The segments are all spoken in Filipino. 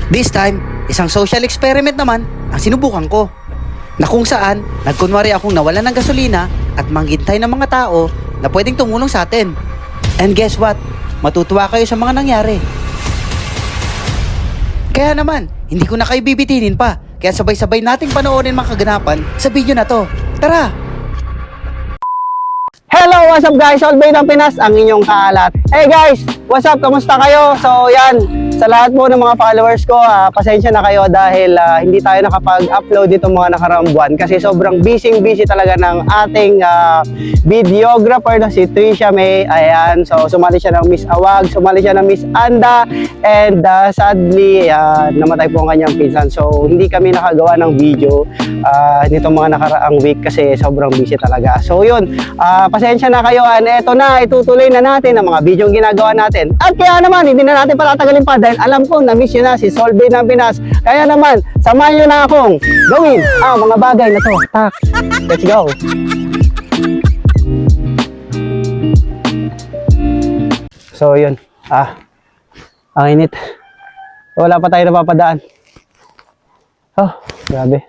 This time, isang social experiment naman ang sinubukan ko. Na kung saan, nagkunwari akong nawalan ng gasolina at manghintay ng mga tao na pwedeng tumulong sa atin. And guess what? Matutuwa kayo sa mga nangyari. Kaya naman, hindi ko na kayo bibitinin pa. Kaya sabay-sabay nating panoorin mga kaganapan sa video na to. Tara! Hello, what's up guys? Solbay ng Pinas, ang inyong kaalat. Hey guys, what's up? Kamusta kayo? So yan, sa lahat po ng mga followers ko, pasensya na kayo dahil hindi tayo nakapag-upload dito mga nakaraang buwan kasi sobrang busy talaga ng ating videographer na si Trisha May. Ayan, so sumali siya ng Miss Awag, sumali siya ng Miss Anda, and sadly, namatay po ang kanyang pinsan. So hindi kami nakagawa ng video nitong mga nakaraang week kasi sobrang busy talaga. So yun, pasensya na kayo, and eto na, itutuloy na natin ang mga video ginagawa natin. At kaya naman, hindi na natin patatagalin pa dahil alam ko na-miss nyo na si Solbay ng Pinas. Kaya naman, samahan nyo na akong gawin ang mga bagay na to. Tak, let's go! So yun, ang init. Wala pa tayo napapadaan. Oh, grabe.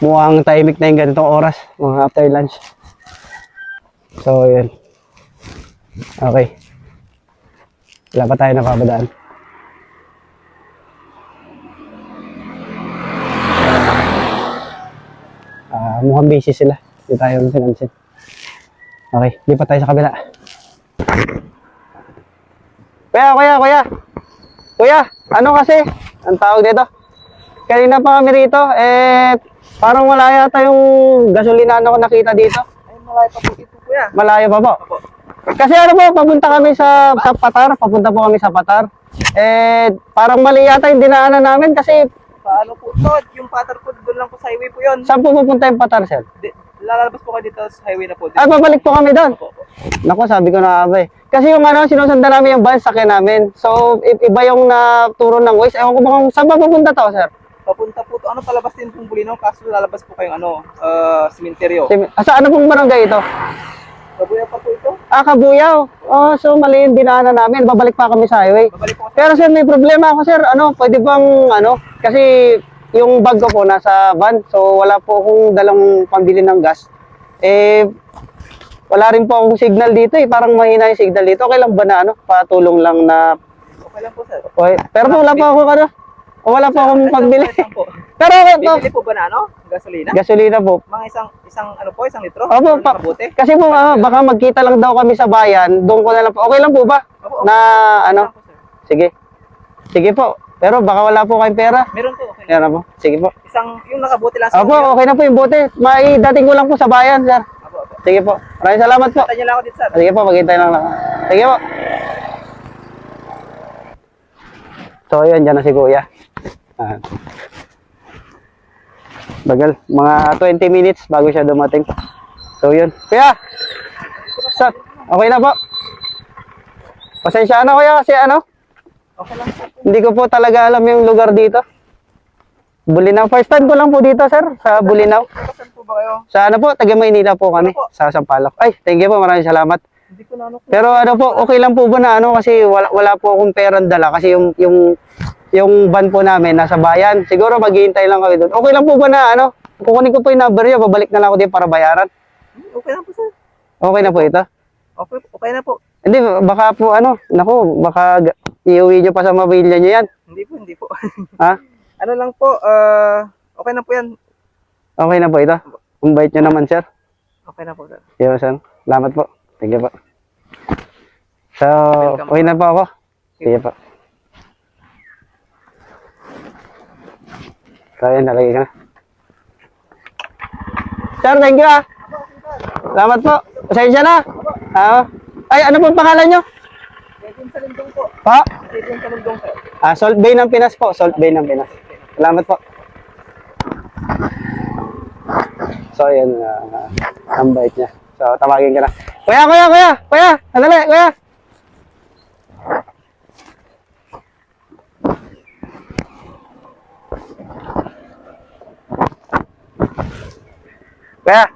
Mukhang tahimik na yung ganitong oras, mga after lunch. So yun. Okay. Wala pa tayo napapadaan. Mukhang busy sila. Hindi tayo pinansin. Okay, lipat tayo sa kabila. Kuya, ano kasi? Ang tawag dito? Kanina pa kami rito, parang wala yata yung gasolina na ko nakita dito. Ay, malayo pa po ito, kuya. Malayo pa po. Opo. Kasi ano po, papunta kami sa Patar, papunta po kami sa Patar. Parang mali yata yung dinaanan namin kasi Paano po ito? Yung Patar po, doon lang po sa highway po yun. saan po pupunta yung Patar, sir? Lalabas po kayo dito sa highway na po. Babalik po kami doon. Opo, opo. Naku, sabi ko na abay. Kasi yung sinusundan namin yung van, sakyan namin. So, iba yung naturo ng Waze. Ewan ko ba kung saan pa pupunta to, sir? Papunta po ito. Palabas din pong Bulinaw, kaso lalabas po kayong sementeryo. Sa ano pong barangay ito? Kabuya pa po ito. Kabuyaw. Oh, so mali yung dinaanan namin. Babalik pa kami sa highway. Babalik po kasi. Pero sir, may problema ako, sir. Pwede bang kasi yung bag ko po nasa van. So wala po akong dalang pambili ng gas. Wala rin po akong signal dito Parang mahina yung signal dito. Okay lang ba na patulong lang na Okay lang po, sir. okay. Pero po wala pa ako wala pa akong pambili. Pero okay po. Bibili po ba na gasolina? Gasolina po. Mga isang litro? Opo, Nakabuti? kasi po baka magkita lang daw kami sa bayan. Doon ko na lang po. Okay lang po ba? Opo, Na okay lang po, sir. Sige. Sige po. Pero baka wala po kayong pera. Meron po, okay. Meron po. Sige po. Yung nakabuti lang sa Opo, okay na po yung bote. Maidating ko lang po sa bayan, sir. Opo, opo. Sige po. Maraming salamat po. Tanya lang ako dito, sir. Sige po, maghintay lang. Sige po. So, yun, dyan na si Kuya. Bagal, mga 20 minutes bago siya dumating. So, yun. Kuya! Sir, okay na po. Pasensya na, Kuya, kasi Okay lang po. hindi ko po talaga alam yung lugar dito. Bulinaw. First time ko lang po dito, sir, sa Bulinaw. Saan po ba kayo? Sa taga Maynila po kami, sa Sampaloc. Ay, thank you po, maraming salamat. Hindi ko na Pero po, okay lang po ba na kasi wala po akong perang dala kasi yung van po namin nasa bayan. Siguro maghihintay lang kami doon. Okay lang po ba na kukunin ko po yung number niyo, babalik na lang ako din para bayaran. Okay lang po, sir. Okay na po ito? Okay na po. Hindi, baka po baka iuwi niyo pa sa pamilya niyo yan. Hindi po. Ha? Ano lang po, okay na po yan. Okay na po ito? Ang bait niyo naman, sir. Okay na po, sir. Yo, sir. Salamat po. Thank you po. So, okay na po ako. Sige po. So, yun, nalagay ka na. Sir, thank you Salamat po. Pasensya na. Ay, ano pong pangalan nyo? Kevin Salindong po. Pa? Kevin Salindong, sir. Salt Bay ng Pinas po. Salt Bay ng Pinas. Salamat po. So, yun. Ang bait niya. So, tawagin ka na. Kuya! Sandali, kuya! Kuya!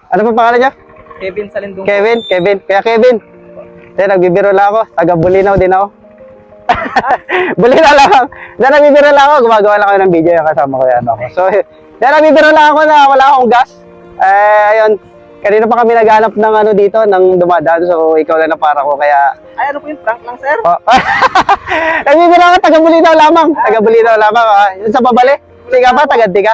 Ano pa pangalan niya? Kevin Salindong. Kevin. Kaya Kevin. Nagbibiro lang ako. Taga Bulinaw din ako. Buli na lang. Dahil nabibiro lang ako, gumagawa lang ako ng video yung kasama ko yan. Okay. So, dahil nabibiro lang ako na wala akong gas. Ayun. Kanina pa kami naghanap ng ano dito, ng dumadaan. So, ikaw lang na para ko. Kaya, Ay, ano po yung prank lang, sir? oh. Nabibiro ako, taga-Bulinaw lamang. Taga-Bulinaw lamang. Yun sa babali. Tiga ba? Taga-di ka?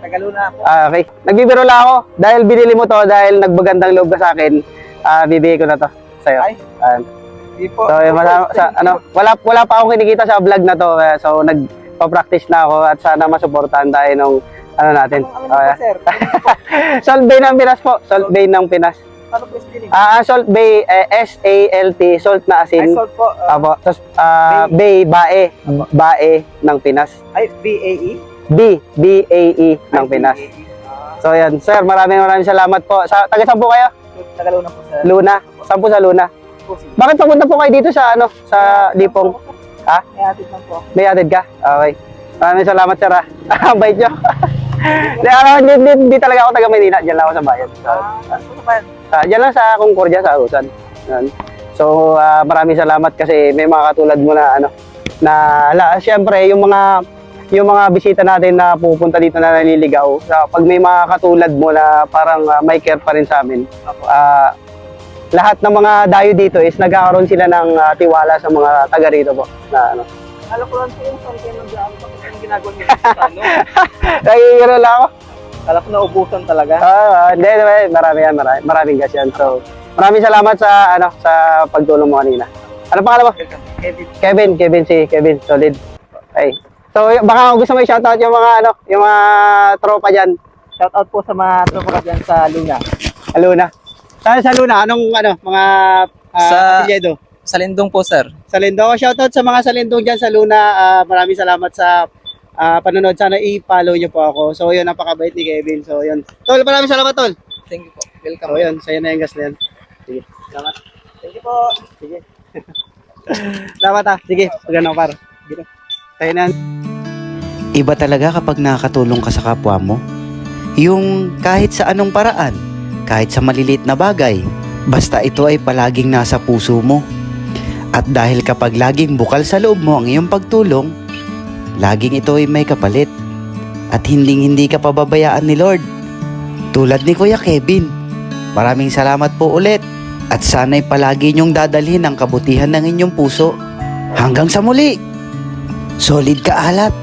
Tagaluna po. Okay. Nagbibiro lang ako. Dahil binili mo to, dahil nagbagandang loob ka sa akin, bibigay ko na to sa'yo. Ay. Di po. So, wala pa akong kinikita sa vlog na to. So, nagpa-practice na ako at sana masuportahan tayo nung ano natin. Ano po, sir? Salt Bay ng Pinas po. Salt Bay ng Pinas. Ano po yung spelling? Salt Bay, S-A-L-T, salt na Ay, asin. salt po. Apo. Tapos, Bay, bae. Bae ng Pinas. Ay, B-A-E? B-A-E ng Pinas. So, yan. Sir, maraming salamat po. Taga saan po kayo? Tagaluna po, sir. Luna. Saan po sa Luna? Po, sir. Bakit papunta po kayo dito sa ano? Sa Dipong? Ha? May atid lang po. May added ka? Okay. Maraming salamat, sir, ha? Ang bait nyo. Hindi talaga ako taga Maynila. Diyan lang ako sa bayan. Ano po ba? Diyan lang sa Concordia, sa Arusan. Yan. So, maraming salamat kasi may mga katulad mo na ano, siyempre, yung mga bisita natin na pupunta dito na naliligaw, pag may mga katulad mo na parang may care pa rin sa amin, Apo. lahat ng mga dayo dito is nagkakaroon sila ng tiwala sa mga taga rito po. Na, ano. Alam ko lang po yung saan kayo nag-ano pa kasi yung ginagawa niyo sa ano. Nagigiro lang ako. Kala ko naubusan talaga. Hindi, maraming gas yan. So, maraming salamat sa pagtulong mo kanina. Ano pangalan mo? Kevin. Kevin, solid. Okay. So, baka gusto mo i-shoutout yung mga tropa diyan. Shout out po sa mga tropa ko dyan sa Luna. Luna. Sa Luna, mga Sa- apelyido? Sa Lindong po, sir. Salindong. Shoutout sa mga Salindong dyan sa Luna. Maraming salamat sa panonood. Sana i-follow nyo po ako. So, yun, napakabait ni Kevin. So, yun. Tol, maraming salamat, Tol. Thank you po. So, Welcome. yun. Sa'yo na yung gas na yan. Sige. Salamat. Thank you po. Sige. Salamat, ha. Sige. Pagano, par. Dito. Tayo na. Iba talaga kapag nakakatulong ka sa kapwa mo. Yung kahit sa anong paraan, kahit sa maliliit na bagay, basta ito ay palaging nasa puso mo. At dahil kapag laging bukal sa loob mo ang iyong pagtulong, laging ito ay may kapalit. At hindi ka pababayaan ni Lord. Tulad ni Kuya Kevin. Maraming salamat po ulit. At sana'y palagi niyong dadalhin ang kabutihan ng inyong puso. Hanggang sa muli. Solid ka alat.